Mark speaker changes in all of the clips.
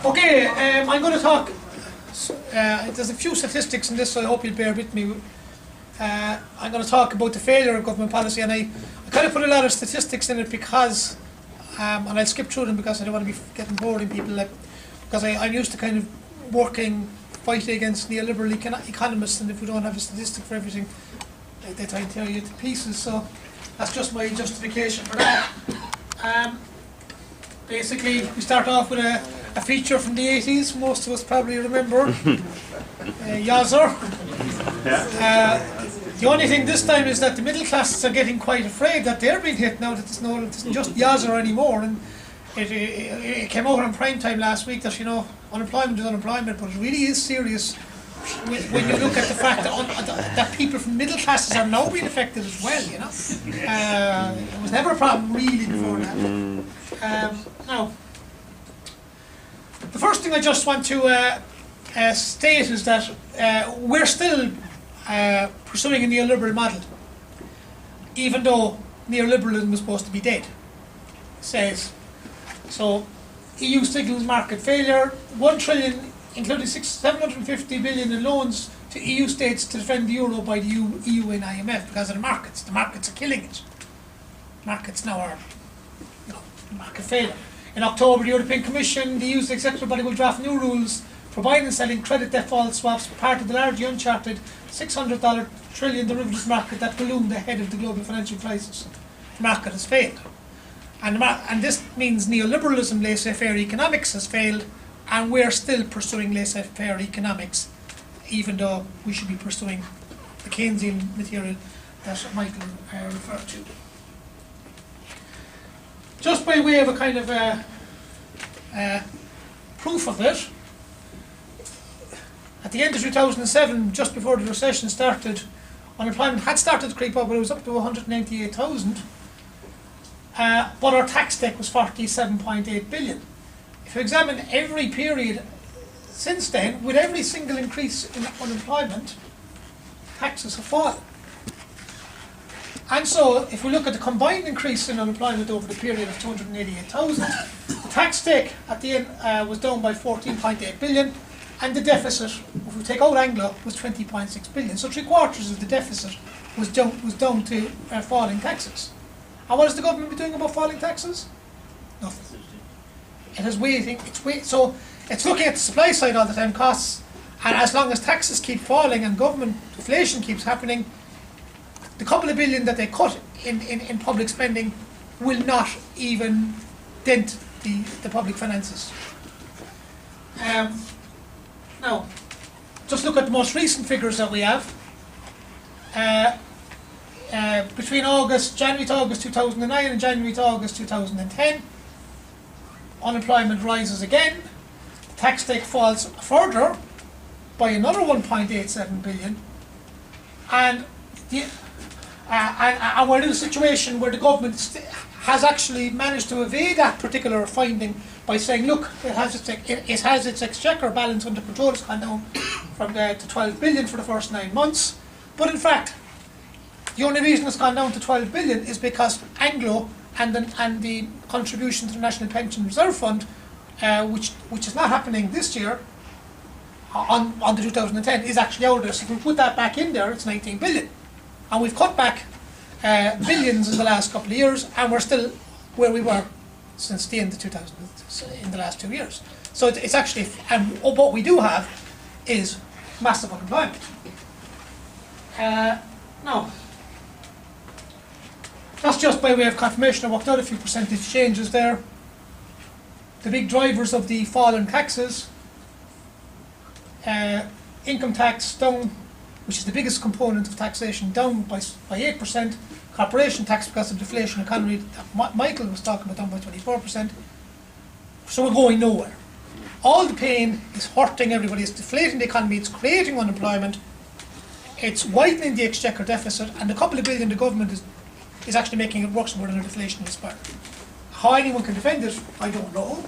Speaker 1: Okay, I'm going to talk. There's a few statistics in this, so I hope you'll bear with me. I'm going to talk about the failure of government policy, and I kind of put a lot of statistics in it because, and I'll skip through them because I don't want to be getting boring people. Because I'm used to kind of fighting against neoliberal economists, and if we don't have a statistic for everything, they try and tear you to pieces. So that's just my justification for that. Basically, we start off with a feature from the 80s, most of us probably remember, Yazzer. The only thing this time is that the middle classes are getting quite afraid that they're being hit now, that it isn't just Yazzer anymore. And it came out on prime time last week that, unemployment is unemployment, but it really is serious when you look at the fact that people from middle classes are now being affected as well, It was never a problem really before that. Now, the first thing I just want to state is that we're still pursuing a neoliberal model, even though neoliberalism is supposed to be dead. It says so. EU signals market failure. 1 trillion, including 750 billion in loans to EU states to defend the euro by the EU and IMF because of the markets. The markets are killing it. Markets now are, market failure. In October, the European Commission, the EU's executive body, will draft new rules for buying and selling credit default swaps, part of the largely uncharted $600 trillion derivatives market that ballooned ahead of the global financial crisis. The market has failed. And this means neoliberalism, laissez-faire economics has failed, and we're still pursuing laissez-faire economics, even though we should be pursuing the Keynesian material that Michael referred to. Just by way of a kind of proof of it, at the end of 2007, just before the recession started, unemployment had started to creep up, but it was up to 198,000. But our tax take was 47.8 billion. If you examine every period since then, with every single increase in unemployment, taxes have fallen. And so, if we look at the combined increase in unemployment over the period of 288,000, the tax take at the end was down by 14.8 billion, and the deficit, if we take out Anglo, was 20.6 billion. So 3/4 of the deficit was down to falling taxes. And what is the government doing about falling taxes? Nothing. It is waiting. So it's looking at the supply side all the time, costs, and as long as taxes keep falling and government inflation keeps happening, the couple of billion that they cut in public spending will not even dent the public finances. Now, just look at the most recent figures that we have. Between January to August 2009 and January to August 2010, unemployment rises again, the tax take falls further by another 1.87 billion, and we're in a situation where the government has actually managed to evade that particular finding by saying, look, it has its exchequer balance under control. It's gone down from to 12 billion for the first 9 months. But in fact, the only reason it's gone down to 12 billion is because Anglo and the contribution to the National Pension Reserve Fund, which is not happening this year, on the 2010, is actually out there. So if we put that back in there, it's 19 billion. And we've cut back billions in the last couple of years, and we're still where we were since the end of 2000, in the last 2 years. So it's actually, and what we do have is massive unemployment. Now, that's just by way of confirmation. I worked out a few percentage changes there. The big drivers of the fall in taxes, income tax down, which is the biggest component of taxation, down by 8%. Corporation tax, because of deflation economy that Michael was talking about, down by 24%. So we're going nowhere. All the pain is hurting everybody. It's deflating the economy. It's creating unemployment. It's widening the exchequer deficit, and the couple of billion the government is actually making it worse more than a deflationary spiral. How anyone can defend it, I don't know.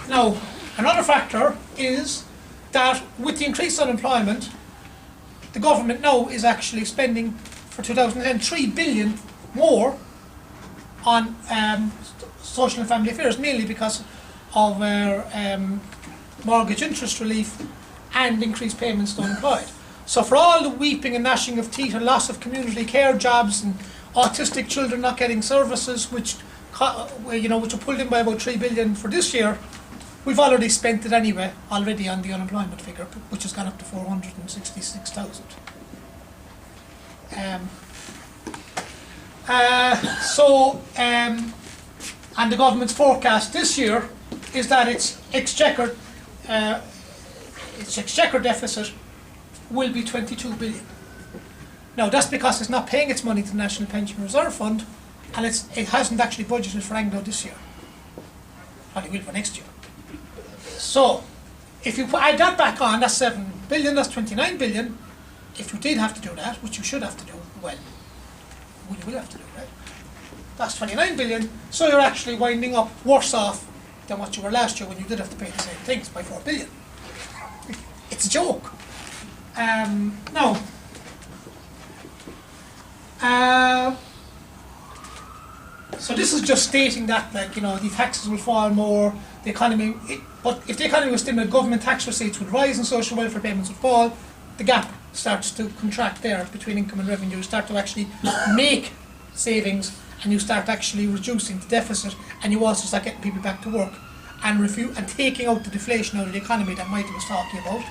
Speaker 1: Now, another factor is that with the increased unemployment, the government now is actually spending for 2010 3 billion more on social and family affairs, mainly because of our mortgage interest relief and increased payments to unemployed. So for all the weeping and gnashing of teeth and loss of community care jobs and autistic children not getting services, which which are pulled in by about 3 billion for this year, we've already spent it anyway, already on the unemployment figure, which has gone up to 466,000. And the government's forecast this year is that its exchequer deficit will be 22 billion. Now that's because it's not paying its money to the National Pension Reserve Fund, and it hasn't actually budgeted for Anglo this year. Probably will for next year. So if you add that back on, that's 7 billion, that's 29 billion. If you did have to do that, which you should have to do, well, you will have to do that. That's 29 billion, so you're actually winding up worse off than what you were last year when you did have to pay the same things by 4 billion. It's a joke. Now, so this is just stating that, the taxes will fall more, the economy, but if the economy was stimulated, government tax receipts would rise and social welfare payments would fall, the gap starts to contract there between income and revenue. You start to actually make savings, and you start actually reducing the deficit, and you also start getting people back to work and taking out the deflation out of the economy that Michael was talking about.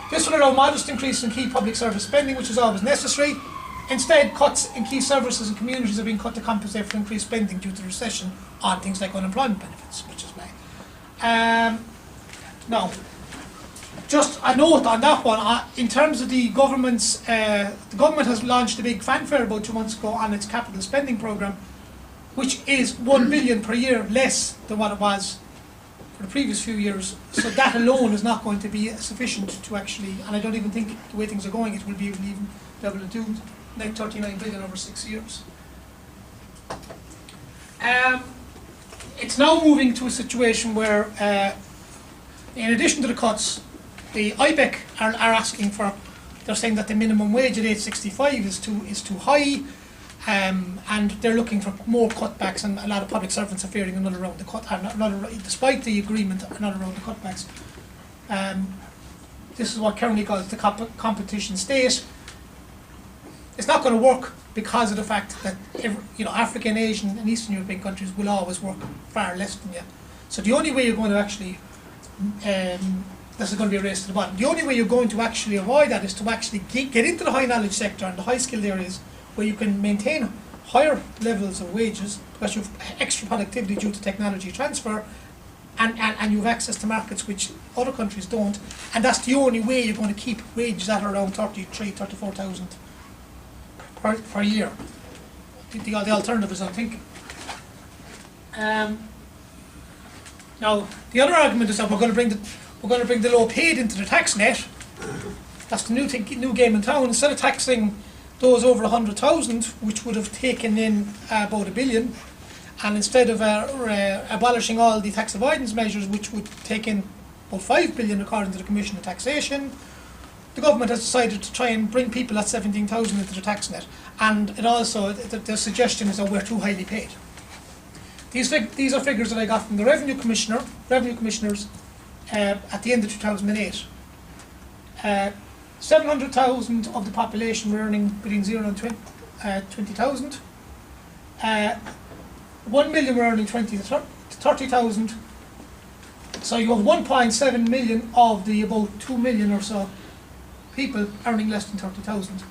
Speaker 1: This will allow modest increase in key public service spending, which is always necessary. Instead, cuts in key services and communities are being cut to compensate for increased spending due to the recession on things like unemployment benefits, which is made. Now, just a note on that one, in terms of the government's, the government has launched a big fanfare about 2 months ago on its capital spending programme, which is 1 billion per year less than what it was for the previous few years. So that alone is not going to be sufficient to actually, and I don't even think the way things are going, it will be even able to do like 39 billion over 6 years. It's now moving to a situation where, in addition to the cuts, the IBEC are asking for, they're saying that the minimum wage at 8.65 is too high, and they're looking for more cutbacks, and a lot of public servants are fearing another round of despite the agreement, another round of cutbacks. This is what currently calls the competition state. It's not going to work because of the fact that African, Asian and Eastern European countries will always work far less than you. So the only way you're going to actually, this is going to be a race to the bottom, the only way you're going to actually avoid that is to actually get into the high knowledge sector and the high skilled areas where you can maintain higher levels of wages because you have extra productivity due to technology transfer, and you have access to markets which other countries don't, and that's the only way you're going to keep wages at around 34,000 per year. The alternative is unthinkable. Now, the other argument is that we're going to bring the low paid into the tax net. That's the new game in town. Instead of taxing those over 100,000, which would have taken in about 1 billion, and instead of abolishing all the tax avoidance measures, which would take in about 5 billion according to the Commission on Taxation, the government has decided to try and bring people at 17,000 into the tax net, and it also, the suggestion is that we're too highly paid. These are figures that I got from the Revenue Commissioners at the end of 2008. 700,000 of the population were earning between 0 and 20,000. 1 million were earning 20 to 30,000. So you have 1.7 million of the about 2 million or so people earning less than 30,000.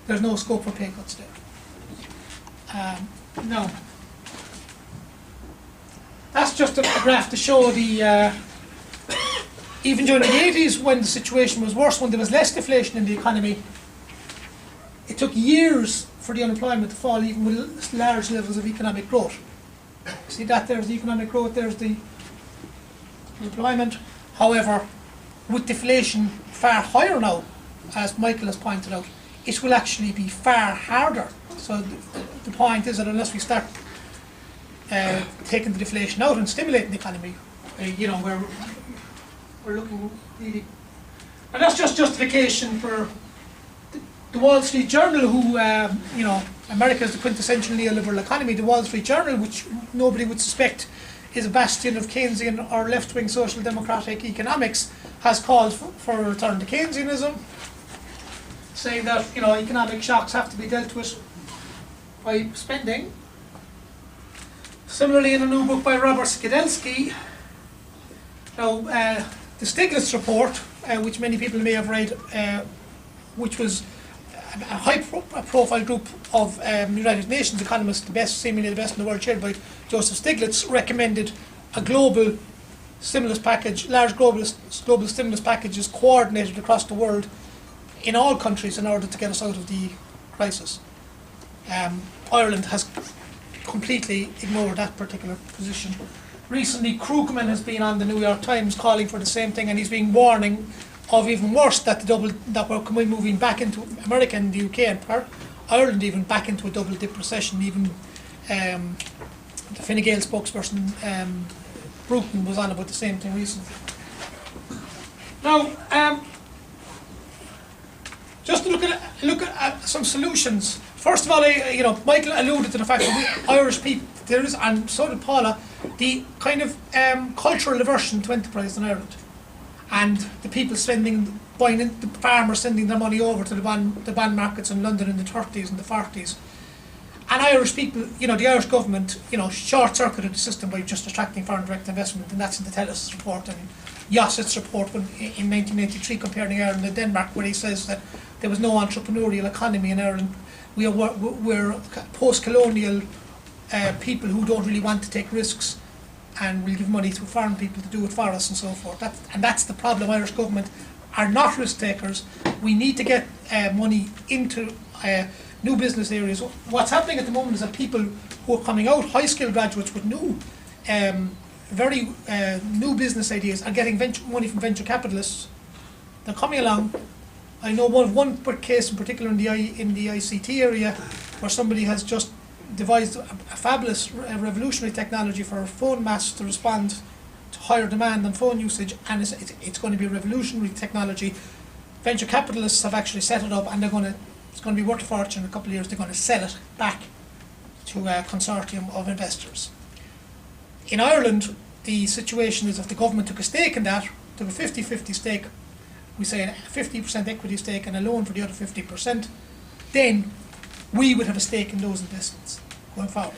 Speaker 1: There's no scope for pay cuts there. No. That's just a graph to show the, even during the 80s when the situation was worse, when there was less deflation in the economy, it took years for the unemployment to fall even with large levels of economic growth. See that there's the economic growth, there's the employment. However, with deflation far higher now, as Michael has pointed out, it will actually be far harder. So the point is that unless we start taking the deflation out and stimulating the economy, we're looking really, and that's just justification for the Wall Street Journal, who, America is the quintessential neoliberal economy, the Wall Street Journal, which nobody would suspect is a bastion of Keynesian or left-wing social democratic economics, has called for a return to Keynesianism, saying that economic shocks have to be dealt with by spending. Similarly, in a new book by Robert Skidelsky, the Stiglitz report, which many people may have read, which was a high-profile group of United Nations economists, seemingly the best in the world, chaired by Joseph Stiglitz, recommended a global stimulus package, large global stimulus packages coordinated across the world in all countries in order to get us out of the crisis. Ireland has completely ignored that particular position. Recently, Krugman has been on the New York Times calling for the same thing, and he's been warning of even worse, that we're moving back into America and the UK and Ireland even back into a double dip recession. Even the Fine Gael spokesperson Bruton was on about the same thing recently. Now, just to look at some solutions. First of all, Michael alluded to the fact that we Irish people, there is, and so did Paula, the kind of cultural aversion to enterprise in Ireland, and the people the farmers sending their money over to the bond markets in London in the 30s and the 40s. And Irish people, the Irish government, short-circuited the system by just attracting foreign direct investment, and that's in the Telus report and Yosset's report in 1983 comparing Ireland and Denmark, where he says that there was no entrepreneurial economy in Ireland. We're post-colonial people who don't really want to take risks and will give money to foreign people to do it for us and so forth. That's the problem. Irish government are not risk takers. We need to get money into new business areas. What's happening at the moment is that people who are coming out, high-skilled graduates with new, very new business ideas, are getting money from venture capitalists. They're coming along. I know one case in particular in the ICT area where somebody has just devised a fabulous revolutionary technology for phone masts to respond to higher demand on phone usage, and it's going to be a revolutionary technology. Venture capitalists have actually set it up, and it's going to be worth a fortune in a couple of years. They're going to sell it back to a consortium of investors. In Ireland, the situation is if the government took a stake in that, took a 50-50 stake, we say a 50% equity stake and a loan for the other 50%, then we would have a stake in those investments going forward.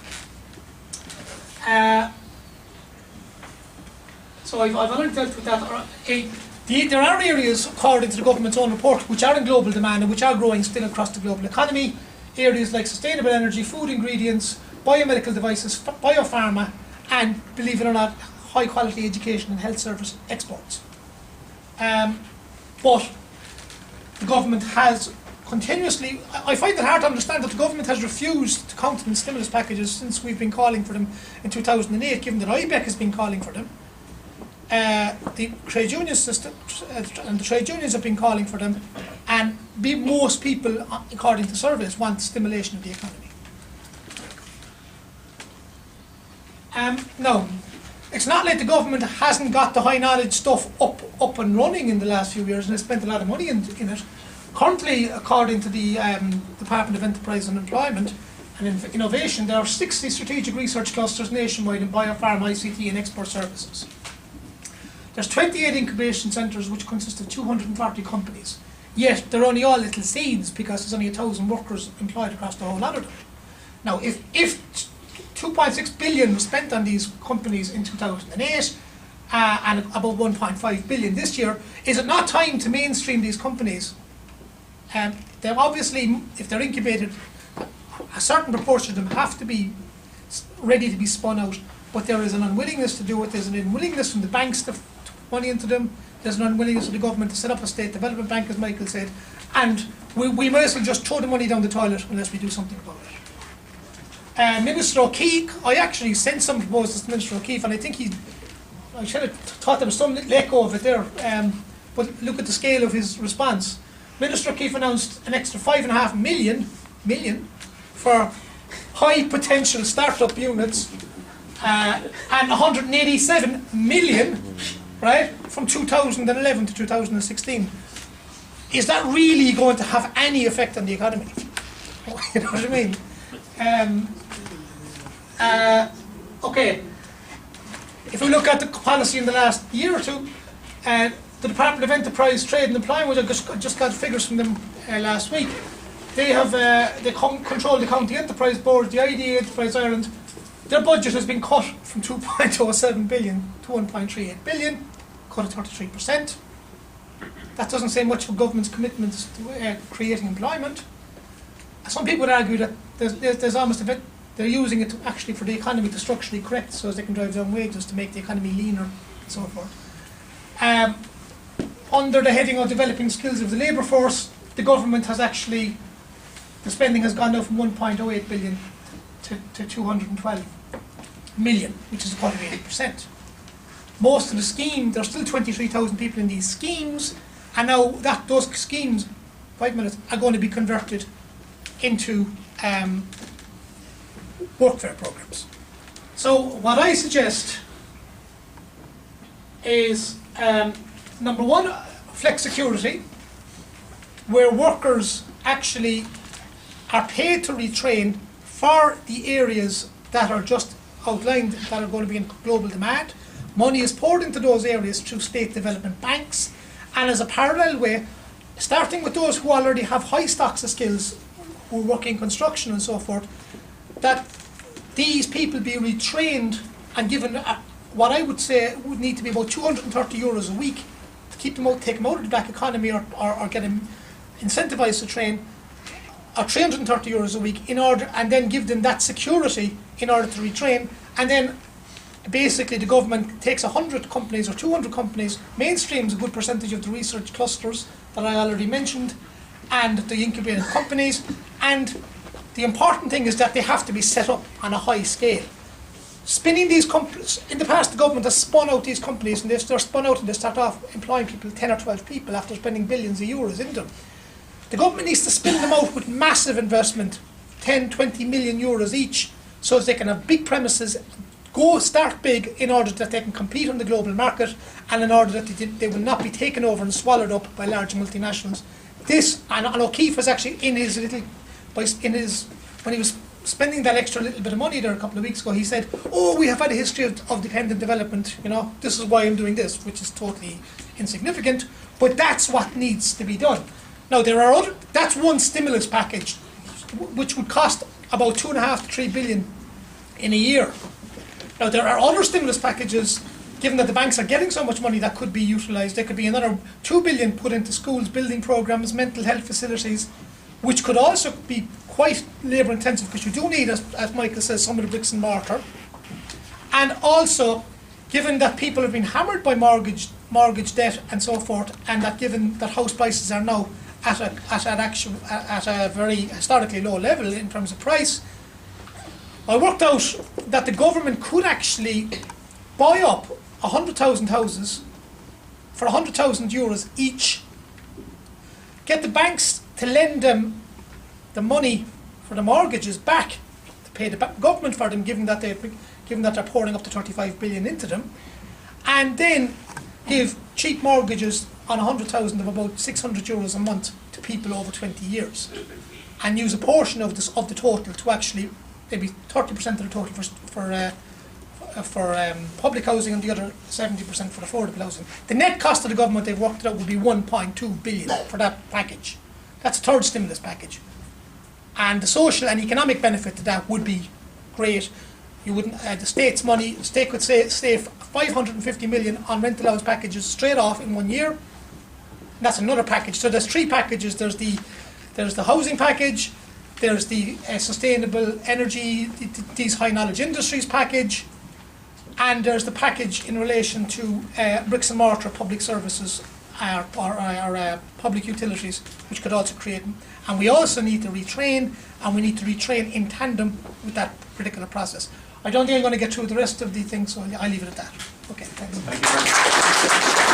Speaker 1: So I've already dealt with that. There are areas, according to the government's own report, which are in global demand and which are growing still across the global economy. Areas like sustainable energy, food ingredients, biomedical devices, biopharma, and, believe it or not, high quality education and health service exports. But the government has continuously, I find it hard to understand that the government has refused to countenance stimulus packages since we've been calling for them in 2008, given that IBEC has been calling for them. The trade union system and the trade unions have been calling for them, and most people, according to surveys, want stimulation of the economy. Now, it's not like the government hasn't got the high knowledge stuff up and running in the last few years and has spent a lot of money in it. Currently, according to the Department of Enterprise and Employment and Innovation, there are 60 strategic research clusters nationwide in biopharma, ICT and export services. There's 28 incubation centres which consist of 240 companies. Yet they're only all little seeds because there's only 1,000 workers employed across the whole lot of them. Now, if 2.6 billion was spent on these companies in 2008 and about 1.5 billion this year, is it not time to mainstream these companies? They're obviously, if they're incubated, a certain proportion of them have to be ready to be spun out, but there is an unwillingness to do it. There's an unwillingness from the banks to put money into them. There's an unwillingness of the government to set up a state development bank, as Michael said, and we might as well just throw the money down the toilet unless we do something about it. Minister O'Keefe, I actually sent some proposals to Minister O'Keefe, and I think I should have thought there was some little echo of it there, but look at the scale of his response. Minister O'Keefe announced an extra 5.5 million for high potential startup units and 187 million, right, from 2011 to 2016. is that really going to have any effect on the economy? You know what I mean? Okay, if we look at the policy in the last year or two, the Department of Enterprise, Trade and Employment, I just got figures from them last week. They have control the County Enterprise Board, the IDA Enterprise Ireland. Their budget has been cut from 2.07 billion to 1.38 billion, cut at 33%. That doesn't say much for government's commitments to creating employment. Some people would argue that there's almost a bit, they're using it actually for the economy to structurally correct so as they can drive down wages to make the economy leaner and so forth. Under the heading of developing skills of the labour force, the government has actually, the spending has gone up from 1.08 billion to 212 million, which is a cut of 80%. Most of the scheme, there's still 23,000 people in these schemes, and now those schemes, 5 minutes, are going to be converted into workfare programs. So what I suggest is number one, flexicurity, where workers actually are paid to retrain for the areas that are just outlined that are going to be in global demand. Money is poured into those areas through state development banks, and as a parallel way, starting with those who already have high stocks of skills, who work in construction and so forth, that these people be retrained and given what I would say would need to be about €230 a week to keep them out, take them out of the black economy, or get them incentivised to train, or €330 a week in order, and then give them that security in order to retrain, and then basically the government takes 100 companies or 200 companies, mainstreams a good percentage of the research clusters that I already mentioned, and the incubated companies, and the important thing is that they have to be set up on a high scale. Spinning these companies, in the past the government has spun out these companies, and they're spun out and they start off employing people, 10 or 12 people after spending billions of euros in them. The government needs to spin them out with massive investment, 10, 20 million euros each, so that they can have big premises, start big in order that they can compete on the global market, and in order that they will not be taken over and swallowed up by large multinationals. This, and O'Keefe was actually when he was spending that extra little bit of money there a couple of weeks ago, he said, oh, we have had a history of dependent development, this is why I'm doing this, which is totally insignificant, but that's what needs to be done. Now, that's one stimulus package, which would cost about 2.5 to 3 billion in a year. Now, there are other stimulus packages, given that the banks are getting so much money, that could be utilised. There could be another 2 billion put into schools, building programmes, mental health facilities, which could also be quite labour intensive, because you do need, as Michael says, some of the bricks and mortar. And also, given that people have been hammered by mortgage debt and so forth, and that given that house prices are now at a very historically low level in terms of price, I worked out that the government could actually buy up 100,000 houses for 100,000 euros each, get the banks to lend them the money for the mortgages back to pay the government for them, given that they're pouring up to 35 billion into them, and then give cheap mortgages on 100,000 of about 600 euros a month to people over 20 years, and use a portion of the total to actually maybe 30% of the total for public housing, and the other 70% for affordable housing. The net cost of the government, they've worked it out, would be 1.2 billion for that package. That's a third stimulus package, and the social and economic benefit to that would be great. You wouldn't the state could save 550 million on rent allowance packages straight off in 1 year. That's another package. So there's three packages. There's the housing package, there's the sustainable energy, these high knowledge industries package, and there's the package in relation to bricks and mortar public services or public utilities, which could also create. And we also need to retrain, and we need to retrain in tandem with that particular process. I don't think I'm going to get through the rest of the things, so I'll leave it at that. Okay, thanks.
Speaker 2: Thank you very much.